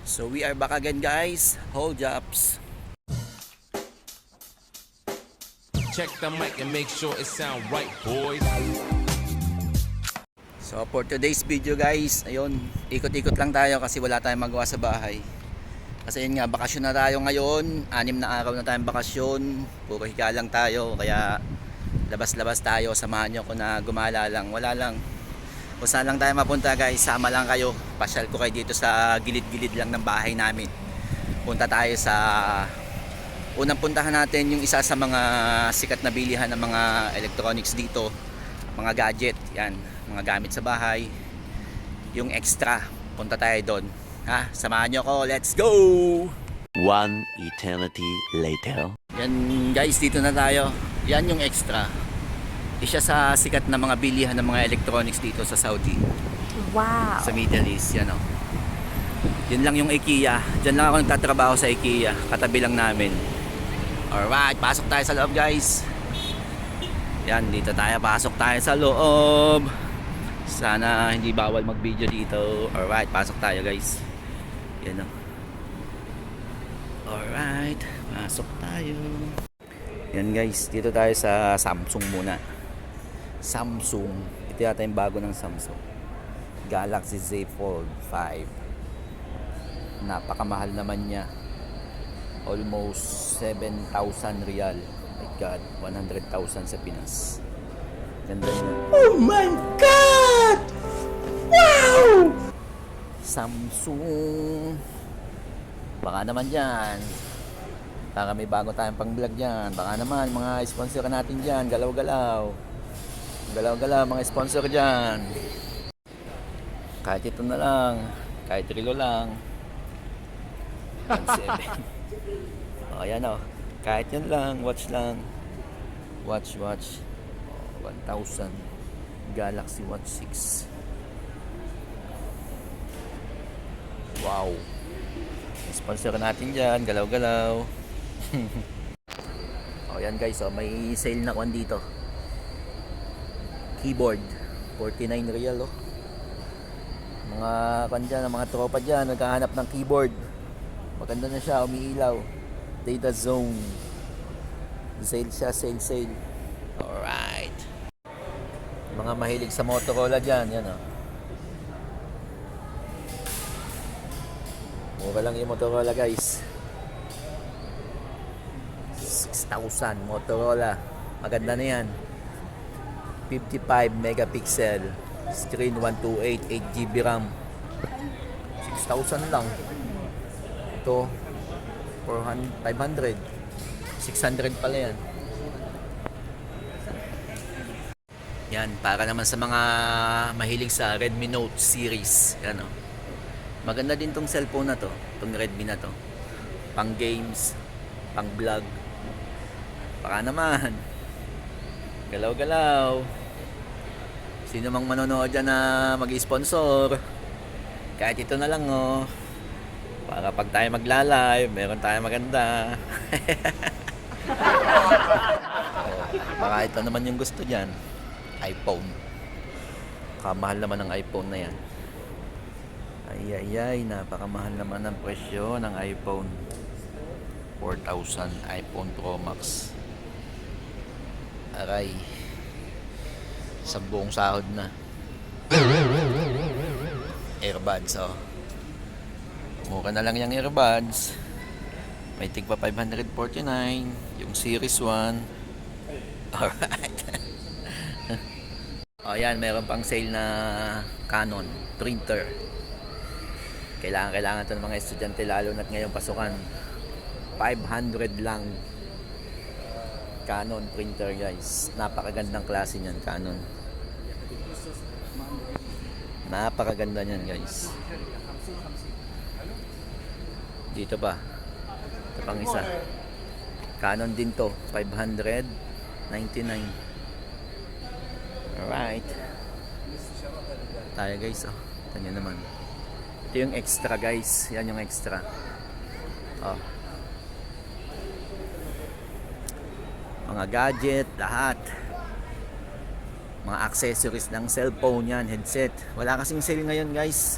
So we are back again guys, hold ups. Check the mic and make sure it sound right, boys. So for today's video guys, ayun, ikot-ikot lang tayo kasi wala tayong magawa sa bahay. Kasi yun nga, bakasyon na tayo ngayon, 6 na araw na tayong bakasyon, puro higa lang tayo, kaya labas-labas tayo, samahan nyo ko na gumala lang, wala lang. Kung saan lang tayo mapunta guys, sama lang kayo, pasyal ko kayo dito sa gilid-gilid lang ng bahay namin. Punta tayo sa, unang puntahan natin yung isa sa mga sikat na bilihan ng mga electronics dito, mga gadget, yan, mga gamit sa bahay, yung extra, punta tayo doon. Ha, samahan nyo ko, let's go! One eternity later. Yan guys, dito na tayo. Yan yung extra. Isa sa sikat na mga bilihan ng mga electronics dito sa Saudi. Wow. Sa Middle East, yan o. Yan lang yung IKEA. Diyan lang ako nagtatrabaho sa IKEA. Katabi lang namin. Alright, pasok tayo sa loob guys. Yan, dito tayo. Pasok tayo sa loob. Sana hindi bawal mag-video dito. Alright, pasok tayo guys. Yan o. Alright, pasok tayo. Yan guys, dito tayo sa Samsung muna. Samsung, ito yata yung bago ng Samsung, Galaxy Z Fold 5. Napakamahal naman niya, almost 7,000 riyal. My God, 100,000 sa Pinas. Ganda niya. Oh my God! Wow! Samsung. Baka naman dyan, baka may bago tayong pang vlog dyan. Baka naman mga sponsor natin dyan, galaw-galaw. Galaw-galaw mga sponsor dyan. Kahit ito na lang, kahit rilo lang. 1.7. O ayan o, kahit yan lang, watch lang. Watch. 1,000 Galaxy Watch 6. Wow. Sponsor natin dyan, galaw-galaw. O yan guys, may sale na kwan dito. Keyboard 49 real oh. Mga kwan dyan, mga tropa dyan naghahanap ng keyboard. Maganda na siya, umiilaw. Data Zone. Sale siya, sale. Alright. Mga mahilig sa Motorola dyan, yan oh. Mura lang yung Motorola guys. 6,000 Motorola. Maganda na yan. 55 megapixel. Screen 128, 8GB RAM. 6,000 lang. Ito 500. 600 pala yan. Yan, para naman sa mga mahilig sa Redmi Note series. Yan o. Maganda din tong cellphone na to, tong Redmi na to. Pang games, pang vlog. Baka naman. Galaw-galaw. Sino mang manonood dyan na mag-sponsor. Kahit ito na lang oh. Para pag tayo magla-live, meron tayo maganda. Baka ito naman yung gusto dyan. iPhone. Kamahal naman ng iPhone na yan. Ay, napakamahal naman ang presyo ng iPhone. 4,000 iPhone Pro Max. Aray. Sa buong sahod na. Earbuds oh. Mura na lang yung earbuds. May tigpa 549. Yung Series 1. Alright. O yan, meron pang sale na Canon printer. Kailangan ito ng mga estudyante, lalo na't ngayong pasukan. 500 lang. Canon printer guys. Napakagandang klase niyan, Canon. Napakaganda niyan guys. Dito pa. Ito pang isa. Canon din to. 599. Alright. Tayo guys oh. Ito naman. Ito yung extra guys. Yan yung extra. Oh. Mga gadget, lahat. Mga accessories ng cellphone yan, headset. Wala kasing sale ngayon guys.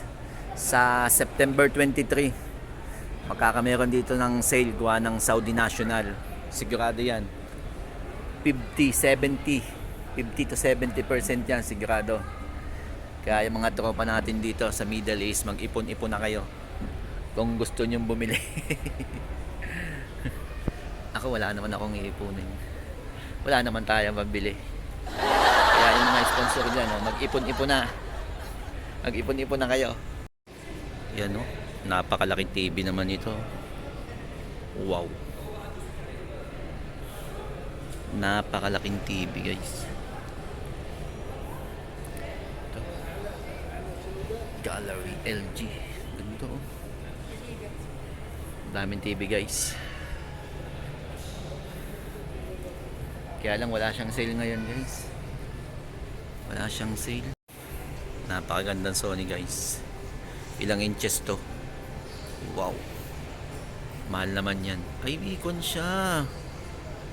Sa September 23. Magkakameron dito ng sale gawa ng Saudi National. Sigurado yan. 50 to 70% yan, sigurado. Kaya yung mga tropa natin dito sa Middle East, mag-ipon-ipon na kayo kung gusto nyong bumili. Ako wala naman akong iipunin. Wala naman tayong mabili. Kaya yung mga sponsor dyan, oh, mag-ipon-ipon na. Mag-ipon-ipon na kayo. Yan, oh. Napakalaking TV naman ito. Wow. Napakalaking TV, guys. Ito. Gallery LG. Ganito, oh. Daming TV, guys. Kaya lang wala siyang sale ngayon, guys. Wala siyang sale. Napakagandang Sony, guys. Ilang inches to? Wow. Mahal naman yan. Ay, Beacon siya.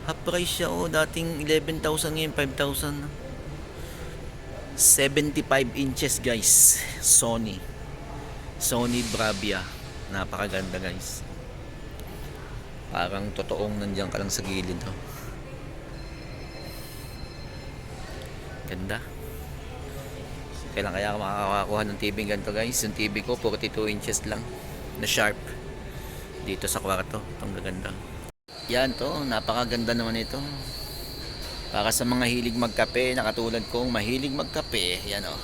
Half price siya, oh. Dating 11,000 ngayon, 5,000. 75 inches, guys. Sony. Sony Bravia. Napakaganda, guys. Parang totoong nandiyan ka lang sa gilid, oh. Ganda. Kailan kaya ako makakakuha ng TV ganito, guys? Yung TV ko 42 inches lang na sharp dito sa kwarto. Itong gaganda. Yan to, napakaganda naman ito. Para sa mga hilig magkape, nakatulad kong mahilig magkape. Yan o.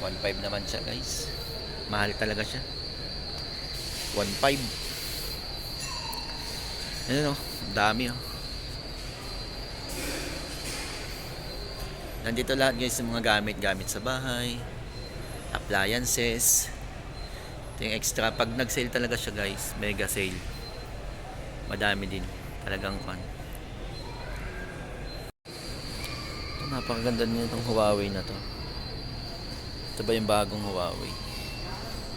1.5 naman siya, guys. Mahal talaga siya. 1.5. Yan o, dami o. Nandito lahat, guys, yung mga gamit sa bahay, appliances. Ito yung extra. Pag nag-sale talaga siya, guys, mega sale. Madami din. Talagang fun. Ito, napakaganda nyo itong Huawei na to. Ito ba yung bagong Huawei?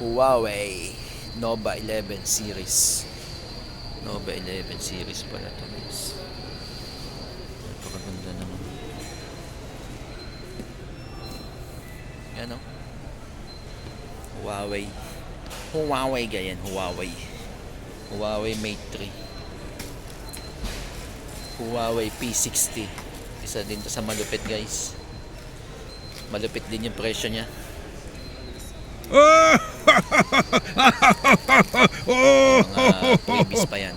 Huawei Nova 11 series. Nova 11 series pala to, guys. Napakaganda naman. Ano? Huawei ganyan, Huawei Mate 3, Huawei P60. Isa din to sa malupit, guys. Malupit din yung presyo niya. Mga previous pa yan.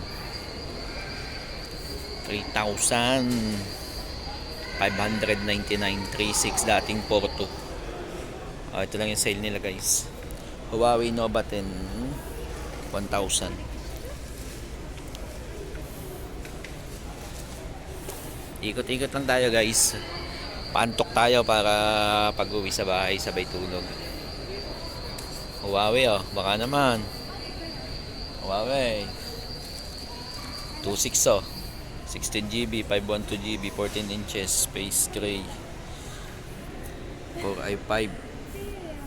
3,599, 3,600 dating Porto. Ito lang yung sale nila, guys. Huawei Nova 10, 1,000. Ikot-ikot lang tayo, guys. Paantok tayo para pag-uwi sa bahay, sabay tulog. Huawei, oh. Baka naman. Huawei 2.6, oh. 16GB, 512GB, 14 inches, space gray. 4i5.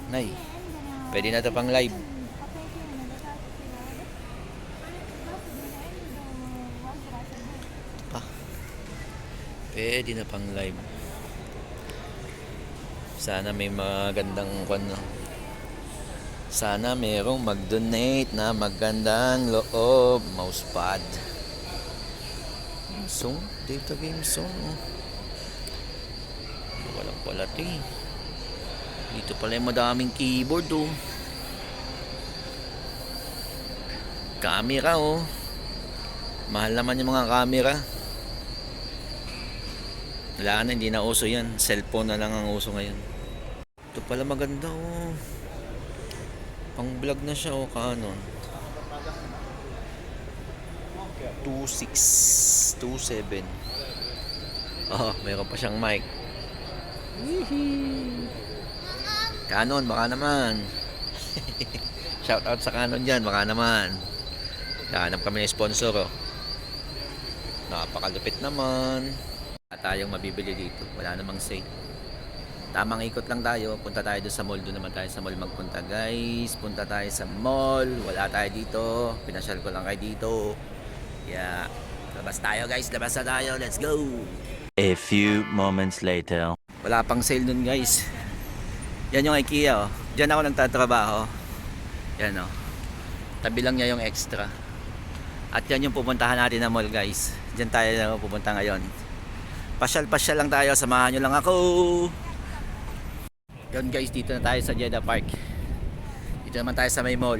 Nay, pwede na ito pang live. Pwede na pang live. Sana may magandang kwan, no? Sana merong mag-donate na magandang loob. Mousepad. Gamesong. Data Gamesong. Walang palat, eh. Dito pala yung madaming keyboard, oh. Camera, oh. Mahal naman yung mga camera. Wala na, hindi na uso yan. Cellphone na lang ang uso ngayon. Ito pala maganda, oh. Pang vlog na siya, oh. Canon 2627. Oh, mayroon pa siyang mic. Canon, baka naman. Shout out sa Canon dyan, baka naman. Hanap kami ng sponsor, oh. Napakalupit naman. Wala tayong mabibili dito, wala namang sale. Tamang ikot lang tayo. Punta tayo doon sa mall, doon naman tayo sa mall magpunta, guys. Punta tayo sa mall. Wala tayo dito, pinasyal ko lang kayo dito. Yeah, labas tayo, guys, labas na tayo. Let's go. A few moments later. Wala pang sale dun, guys. Yan yung IKEA, oh. Diyan ako nagtatrabaho. Yan o. Tabi lang niya yung extra. At yan yung pupuntahan natin na mall guys. Diyan tayo pupunta ngayon. Pasyal-pasyal lang tayo. Samahan nyo lang ako. Yun guys, dito na tayo sa Jeddah Park. Dito naman tayo sa may mall.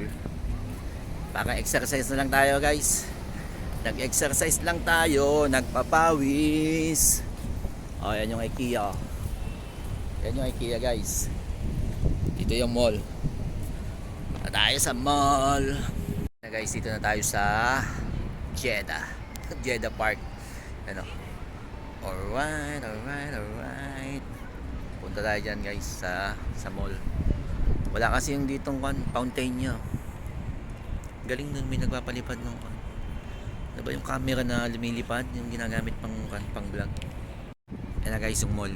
Para exercise na lang tayo guys. Nag-exercise lang tayo. Nagpapawis. O, yan yung IKEA. Yan yung IKEA guys. Dito yung mall. Punta tayo sa mall. Na guys, dito na tayo sa Jeddah. Jeddah Park. Ano? Alright. Punta tayo dyan guys sa mall. Wala kasi yung ditong fountain nya. Galing nun, may nagpapalipad ng ano ba yung camera na lumilipad, yung ginagamit pang vlog. Yan na guys yung mall.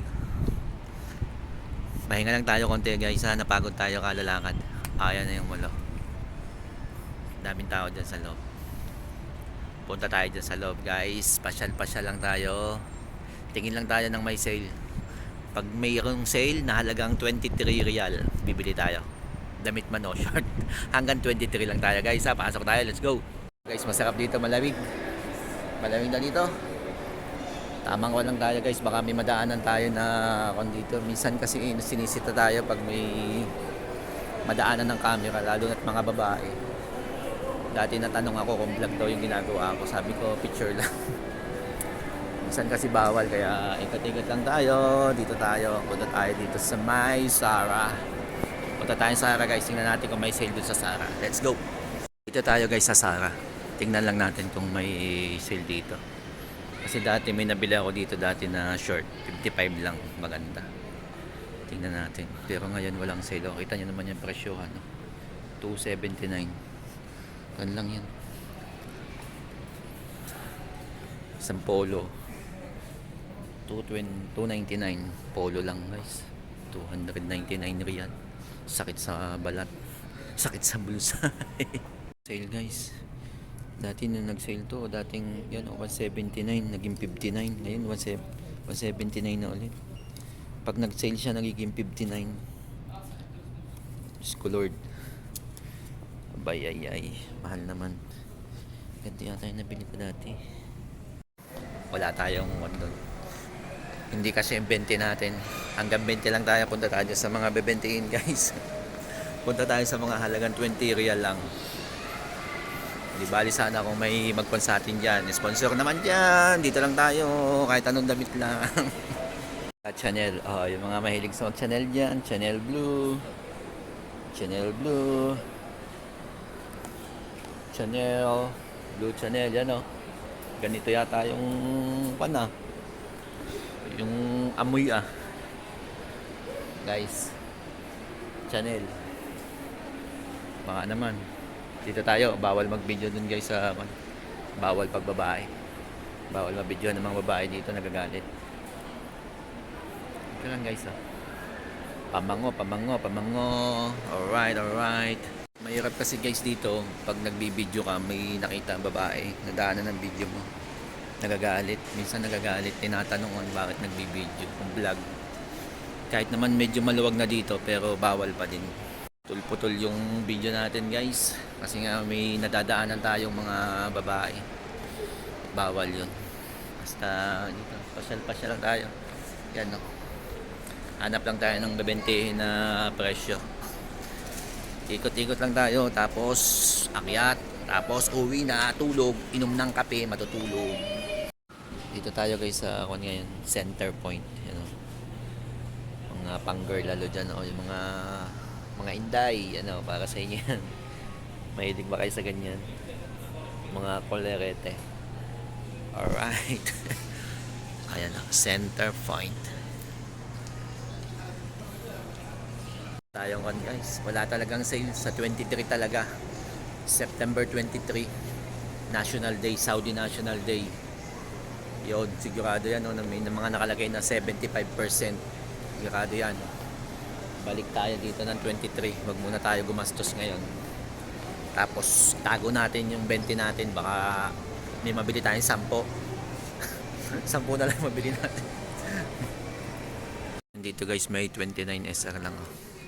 Pahinga lang tayo konti guys ha, napagod tayo kalalakad. Ayan na yung mall. Daming tao dyan sa loob. Punta tayo dyan sa loob guys. Pasyal lang tayo. Tingin lang tayo ng may sale. Pag mayroong sale na halagang 23 real, bibili tayo. Damit man o short. Hanggang 23 lang tayo guys ha. Pasok tayo, let's go. Guys, masarap dito, malamig. Malamig na dito. Tamang ko lang tayo guys. Baka may madaanan tayo na dito. Minsan kasi sinisita tayo pag may madaanan ng camera. Lalo na't mga babae. Dati natanong ako kung vlog daw yung ginagawa ko. Sabi ko, picture lang. Minsan kasi bawal. Kaya ikot-ikot lang tayo. Dito tayo. Punta tayo dito sa may Zara. Punta tayo sa Zara guys. Tingnan natin kung may sale dun sa Zara. Let's go. Dito tayo guys sa Zara. Tingnan lang natin kung may sale dito. Kasi dati may nabili ako dito dati na short. 55 lang. Maganda. Tingnan natin. Pero ngayon walang sale. O, kita nyo naman yung presyo. Ano? 279. Kan lang yan. Isang polo 299 polo lang guys. 299 riyan. Sakit sa balat. Sakit sa bulsa. Sale guys. Dati na nag-sale to, dating yan 179 naging 59. Ngayon 179 na ulit. Pag nag-sale siya nagiging 59. Diyos ko Lord. Ay, mahal naman. Ganito yata yung nabili ko dati. Wala tayong doon. Hindi kasi yung 20 natin. Hanggang 20 lang tayo. Punta tayo sa mga bebentiin guys. Punta tayo sa mga halagang 20 real lang. Di bali sana kung may magpansatin dyan. Sponsor naman dyan. Dito lang tayo. Kahit anong damit lang. At Chanel. Oh, yung mga mahilig sa Chanel dyan. Chanel Blue. Chanel Blue. Chanel, Blue Chanel, yan o. Ganito yata yung yung amoy guys. Chanel. Baka naman. Dito tayo, bawal mag-video dun guys sa bawal pag babae. Bawal mag-video ng mga babae dito, nagagalit. Ito lang guys Pamango. Alright. Mahirap kasi guys dito, pag nagbibideo ka, may nakita ang babae, nadaanan ng video mo, nagagalit, minsan nagagalit, tinatanong bakit nagbibideo, kung vlog. Kahit naman medyo maluwag na dito, pero bawal pa din. Putol yung video natin guys, kasi nga may nadadaanan tayong mga babae. Bawal yun. Basta dito, pasyal lang tayo. Yan no. Hanap lang tayo ng bebentihin na presyo. Ikot-ikot lang tayo, tapos akyat, tapos uwi na, tulog, inom ng kape, matutulog. Dito tayo guys sa ngayon, Center Point. You know, mga pang-girl lalo dyan, yung mga inday, para sa inyo yan. Mahilig ba kayo sa ganyan? Mga kolerete. Alright. Ayan Center Point. Tayong guys, wala talagang sale sa 23 talaga. September 23, National Day, Saudi National Day. Yun, sigurado yan, may mga nakalagay na 75%. Sigurado yan. Balik tayo dito ng 23. Wag muna tayo gumastos ngayon. Tapos tago natin yung 20 natin, baka may mabili tayong 10. 10 na lang mabili natin. Dito guys may 29 SR lang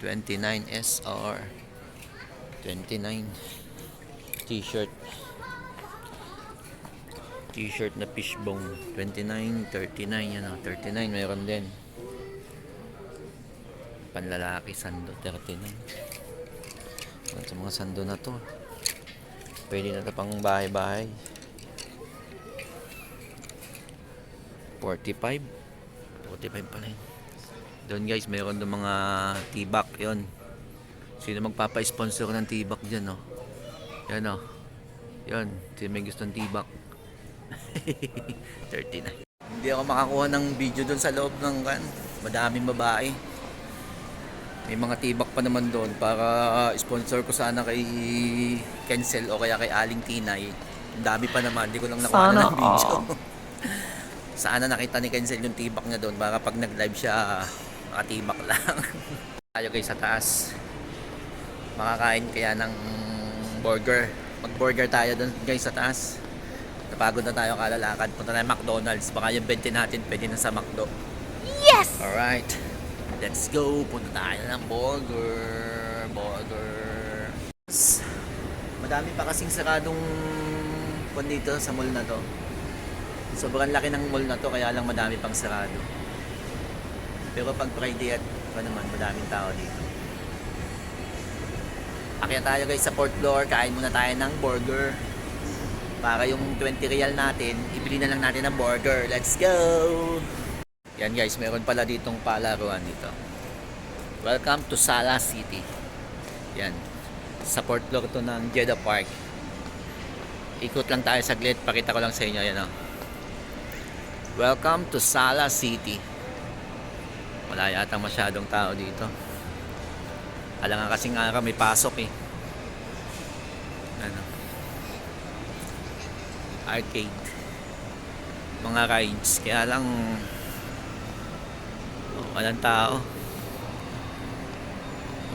29 SR. 29. T-shirt. T-shirt na fishbone. 29, 39. Yan o, 39 meron din. Panlalaki sando, 39. Sa mga sando na to. Pwede na ito pang bahay-bahay. 45. 45 pala yun. Doon guys, mayroon doon mga tibak. Yun. Sino magpapa-sponsor ng tibak dyan, no? Yan, no? Yan. Sino may gustong tibak? 39. Hindi ako makakuha ng video doon sa loob ng kan. Madaming babae. May mga tibak pa naman doon para sponsor ko sana kay Kensel o kaya kay Aling Tinay. Ang dami pa naman. Hindi ko lang nakuha na ng video. Sana nakita ni Kensel yung tibak niya doon para pag nag-live siya, nakatibak lang. Tayo guys sa taas. Makakain kaya ng burger. Mag-burger tayo doon guys sa taas. Napagod na tayo kalalakad. Punta tayo McDonald's. Baka yung 20 natin pwede na sa McDo. Yes! Alright. Let's go. Punta tayo ng burger. Madami pa kasing saradong kung dito sa mall na to. Sobrang laki ng mall na to kaya lang madami pang sarado. Pero pag Friday at naman madaming tao dito. Akyat tayo guys sa 4th floor. Kain muna tayo ng burger. Para yung 20 real natin, ibili na lang natin ng burger. Let's go! Yan guys, meron pala ditong palaruan dito. Welcome to Sala City. Yan. Sa 4th floor to ng Jeddah Park. Ikot lang tayo saglit. Pakita ko lang sa inyo. Yan o. Welcome to Sala City. Wala yata masyadong tao dito. Alam nga kasing araw may pasok eh. Ano? Arcade. Mga rides. Kaya lang walang tao.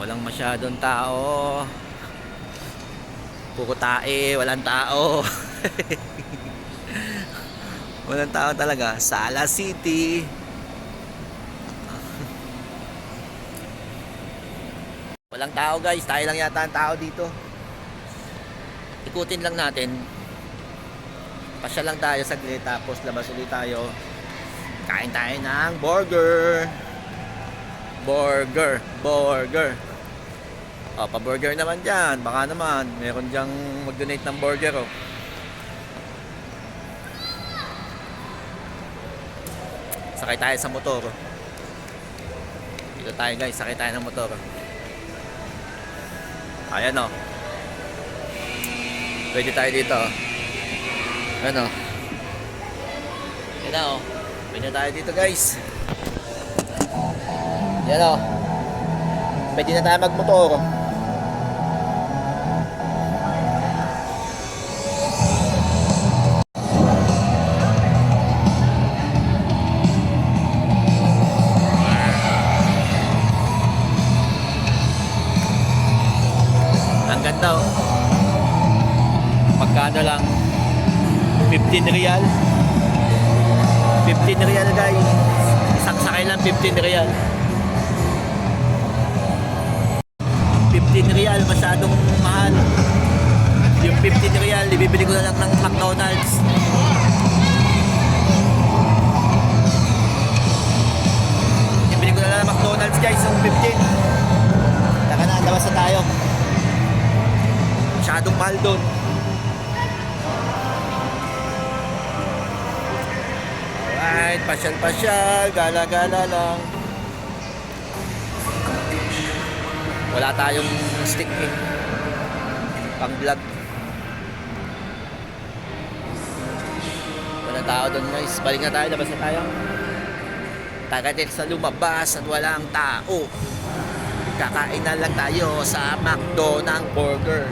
Walang masyadong tao. Puro tae, walang tao. Walang tao talaga. Sala City. Walang tao guys. Tayo lang yata ang tao dito. Ikutin lang natin. Pasya lang tayo saglit. Tapos labas ulit tayo. Kain tayo ng burger. Burger. O, pa-burger naman dyan. Baka naman. Meron dyang mag-donate ng burger. Oh. Sakay tayo sa motor. Dito tayo guys. Sakay tayo ng motor. Ayan o. Pwede tayo dito. Ano? Ayan o. Pwede tayo dito guys. Ayan o. Pwede na tayo magmotor. Ang ganda oh. Magkano lang? 15 real. 15 real guys. Isang sakay lang 15 real. 15 real masyadong mahal. Yung 15 real ibibili ko na lang ng McDonald's. Ibili ko na lang ng McDonald's guys yung 15. Taka na, labas na tayo. Masyadong mahal doon. Alright, pasyal-pasyal, gala-gala lang. Wala tayong stick eh. Pang vlog. Wala tao doon guys. Balik na tayo, labas na tayo. Tagatil sa lumabas at walang tao. Kakain na lang tayo sa McDo ng burger.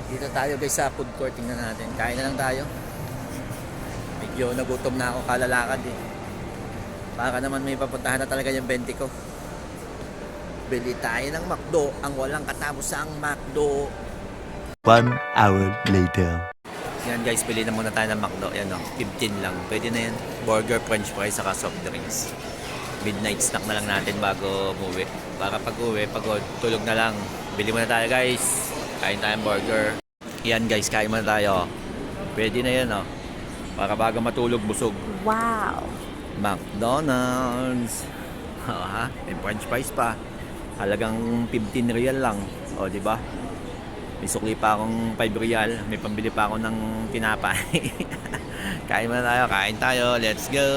Dito tayo guys sa food court. Tingnan natin. Kain na lang tayo. Medyo nagutom na ako kalalakad eh. Baka naman may papuntahan na talaga yung 20 ko. Bili tayo ng McDo. Ang walang katapusang McDo. 1 hour later. Yan guys, pili na muna tayo ng McDo. Yan o, 15 lang. Pwede na yan. Burger, french fries, saka soft drinks. midnight snack na lang natin bago umuwi. Para pag uwi, pagod, tulog na lang. Bili muna tayo guys. Kain tayong burger. Yan guys, kain muna tayo. Pwede na yan oh. Para bago matulog, busog. Wow. McDonald's. Oh, ha? May french fries pa. Halagang 15 real lang. O, di ba? May sukli pa akong 5 real. May pambili pa ako ng tinapay. Kain muna tayo. Kain tayo. Let's go!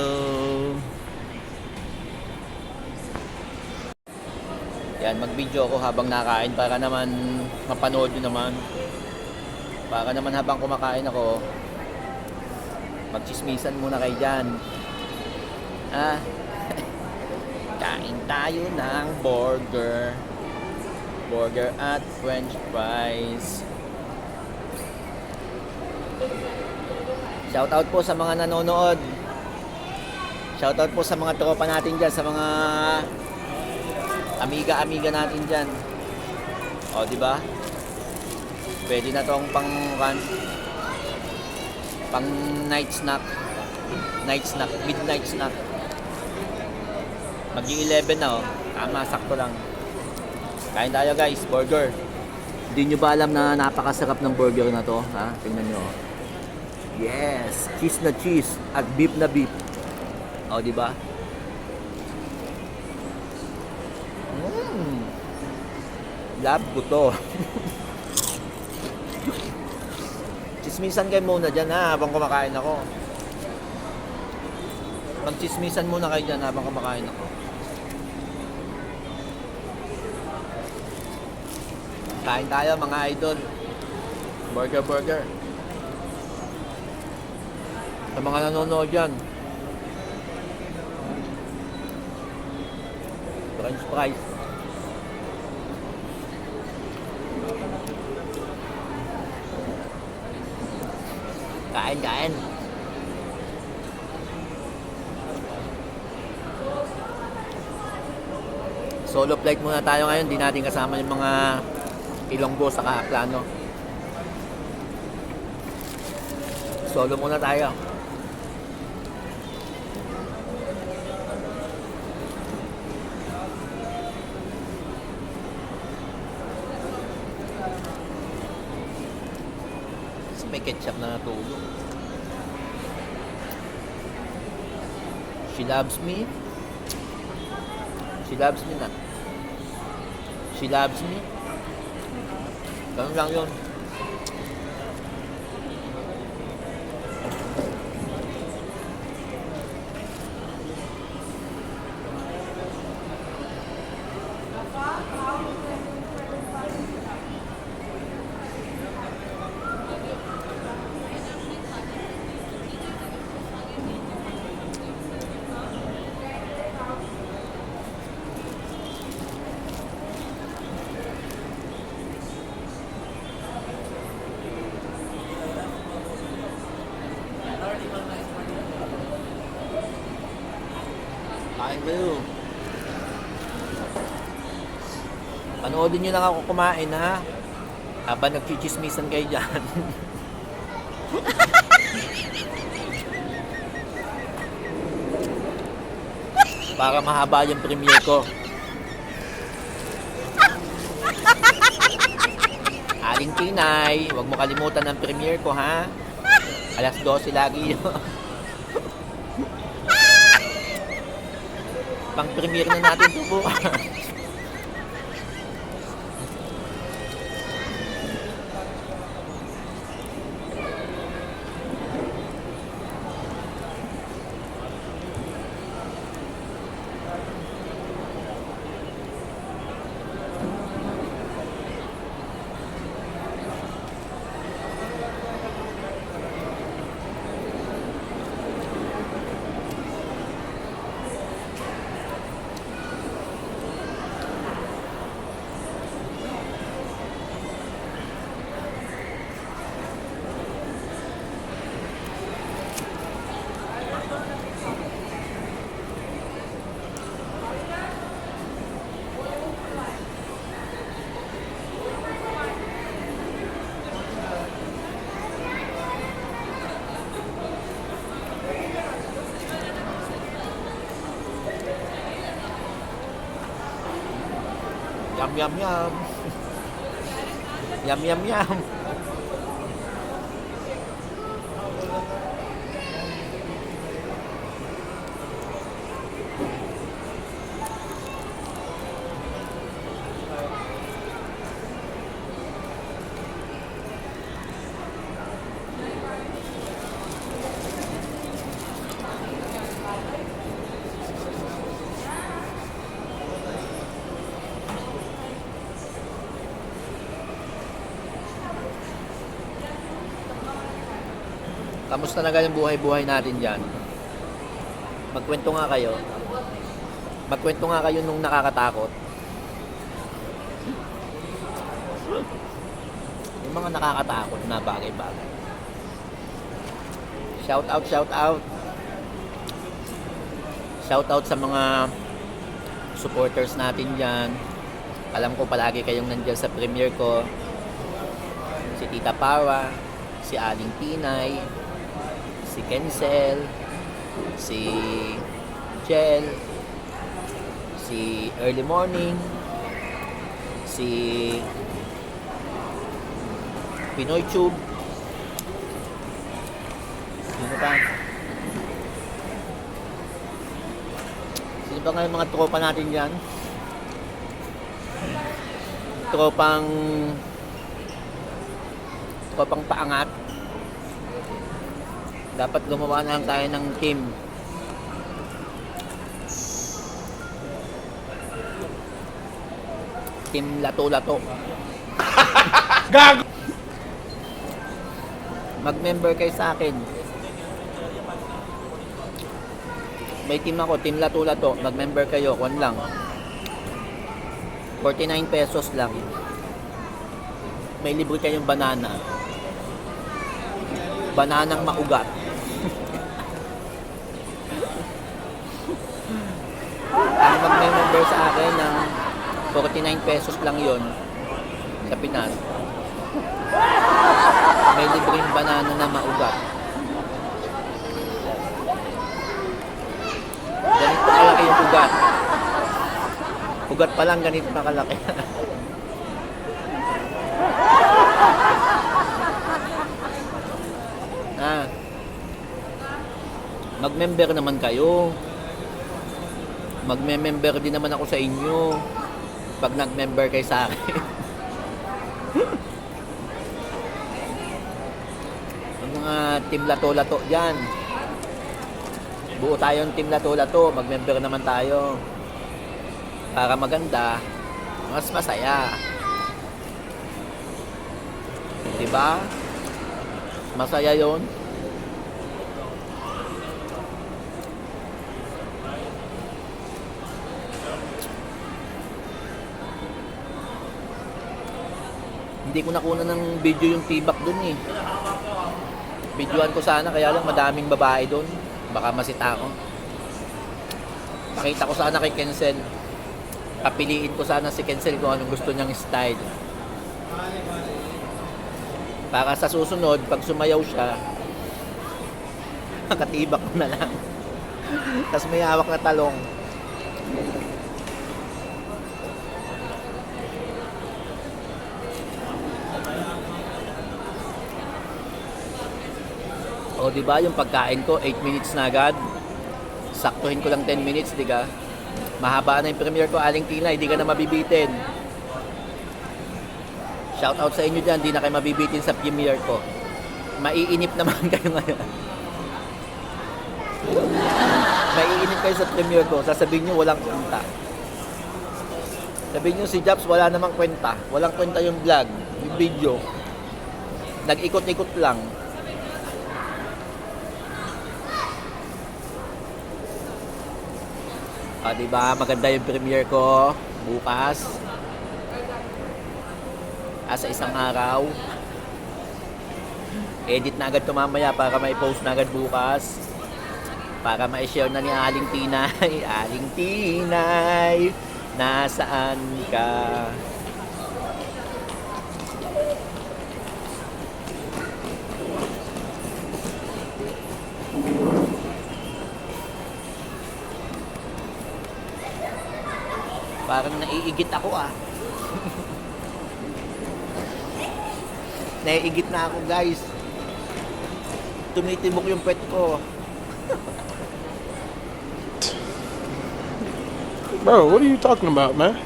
Yan, mag-video ako habang nakain para naman mapanood nyo naman. Para naman habang kumakain ako, magchismisan muna kayo dyan. Ah, kain tayo ng burger. Burger at french fries. Shoutout po sa mga nanonood. Shoutout po sa mga tropa natin dyan, sa mga amiga-amiga natin dyan. O, di ba? Pwede na tong pang night snack. Night snack, midnight snack. Mag-11 na oh. Tama, sakto lang. Kain tayo guys, burger. Hindi nyo ba alam na napakasarap ng burger na to? Ha? Tingnan nyo. Yes, cheese na cheese at beef na beef. O, di ba? Love ko to. Chismisan kayo muna dyan ha, habang kumakain ako. Magchismisan muna kayo dyan habang kumakain ako. Kain tayo mga idol. Burger, burger. Sa mga nanonood dyan. French fries. Kain, kain. Solo flight muna tayo ngayon. Di natin kasama yung mga Ilonggo sa Aplano. Solo muna tayo. May ketchup na natulog. She loves me. She loves me na. She loves me. Ganun lang yun. Kain kayo. Panoodin nyo lang ako kumain ha. Habang nagchichismisan kayo dyan. Para mahaba yung premiere ko. Aling Tinay, huwag mo kalimutan ang premiere ko ha. Alas 12 lagi yun. Pang-premiere na natin ito bukas. Yum, yum, yum. Yum, yum, yum. Kamusta na ganyan buhay-buhay natin dyan? Magkwento nga kayo. Magkwento nga kayo nung nakakatakot. Yung mga nakakatakot na bagay-bagay. Shout out, shout out. Shout out sa mga supporters natin dyan. Alam ko palagi kayong nandiyan sa premiere ko. Si Tita Pawa, si Aling Tinay, si Kensel, si Jel, si Early Morning, si Pinoy Tube, sino pa? Sino ba nga yung mga tropa natin dyan? Tropang paangat. Dapat gumawa na lang tayo ng team. Team Lato-Lato. Gago! Mag-member kayo sa akin. May team ako, Team Lato-Lato. Mag-member kayo, kwan lang. 49 pesos lang. May libre kayong banana. Bananang maugat. Ang mag-member sa akin ng 49 pesos lang yon sa Pinas. May libreng banana na maugat. Ganito kalaki yung ugat. Ugat pa lang ganito na kalaki. Mag-member naman kayo. Magme-member din naman ako sa inyo pag nag-member kayo sa akin. Ang mga Team Lato-Lato dyan, buo tayong Team Lato-Lato, mag-member naman tayo para maganda, mas masaya, diba? Masaya yon. Hindi ko nakuna ng video yung tibak dun eh. Videoan ko sana, kaya lang madaming babae dun. Baka masita ako. Pakita ko sana kay Kensel. Papiliin ko sana si Kensel kung anong gusto niyang style. Para sa susunod, pag sumayaw siya, makatibak ko na lang. Tapos may hawak na talong. O diba yung pagkain ko 8 minutes na agad. Saktuhin ko lang 10 minutes, diga. Mahaba na yung premiere ko, Aling Tinay, hindi ka na mabibitin. Shout out sa inyo dyan, hindi na kayo mabibitin sa premiere ko. Maiinip naman kayo ngayon. Maiinip kayo sa premiere ko, sasabihin nyo walang kwenta. Sabihin nyo si Japs wala namang kwenta. Walang kwenta yung vlog, yung video. Nag-ikot-ikot lang. Diba? Maganda yung premiere ko bukas. Sa isang araw. Edit na agad ito mamaya para mai-post na agad bukas. Para ma-share na ni Aling Tinay. Aling Tinay, nasaan ka? Parang naiigit ako ah. Naiigit na ako guys. Tumitibok yung pet ko. Bro, what are you talking about, man?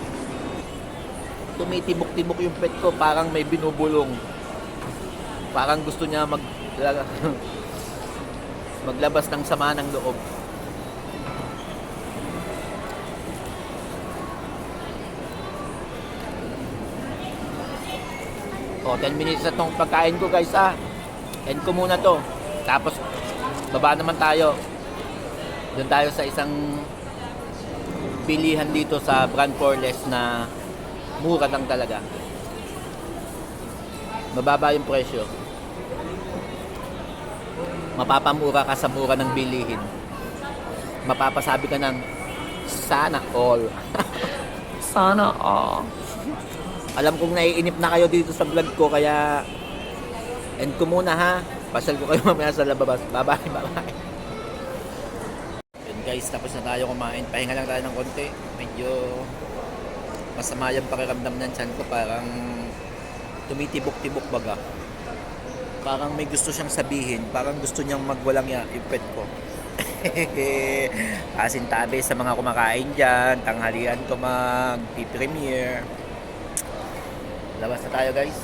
Tumitibok-tibok yung pet ko, parang may binubulong. Parang gusto niya maglabas ng sama ng loob. O, 10 minutes na tong pagkain ko guys End ko muna to. Tapos, baba naman tayo. Doon tayo sa isang bilihan dito sa Brand Forless na mura lang talaga. Mababa yung presyo. Mapapamura ka sa mura ng bilihin. Mapapasabi ka ng sana all. Sana all. Alam kong naiinip na kayo dito sa vlog ko, kaya end ko muna ha. Pasyal ko kayo mamaya sa labas. Bye-bye, bye-bye. Yun guys, tapos na tayo kumain. Pahinga lang tayo ng konti. Medyo masama yung pakiramdam ng tiyan ko. Parang tumitibok-tibok baga. Parang may gusto siyang sabihin. Parang gusto niyang magwalang yung pet ko. Asintabi sa mga kumakain dyan. Tanghalian ko mag-premiere. Labas na tayo guys.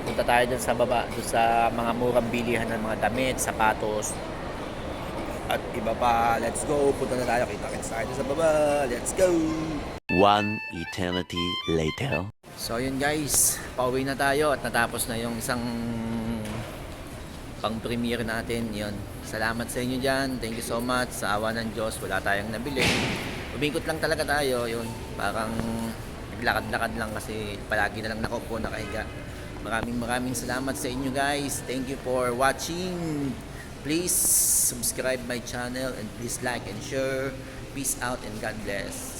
Punta tayo dun sa baba, dun sa mga murang bilihan ng mga damit, sapatos at iba pa. Let's go, punta na tayo. Kita-kits tayo sa baba. Let's go. One eternity later. So yun guys, pauwi na tayo at natapos na yung isang pang premiere natin. Yun, salamat sa inyo dyan. Thank you so much. Sa awa ng Diyos, wala tayong nabili. Umikot lang talaga tayo. Yun, parang naglakad-lakad lang kasi palagi na lang nakaupo, nakahiga. Maraming salamat sa inyo guys. Thank you for watching. Please subscribe my channel and please like and share. Peace out and God bless.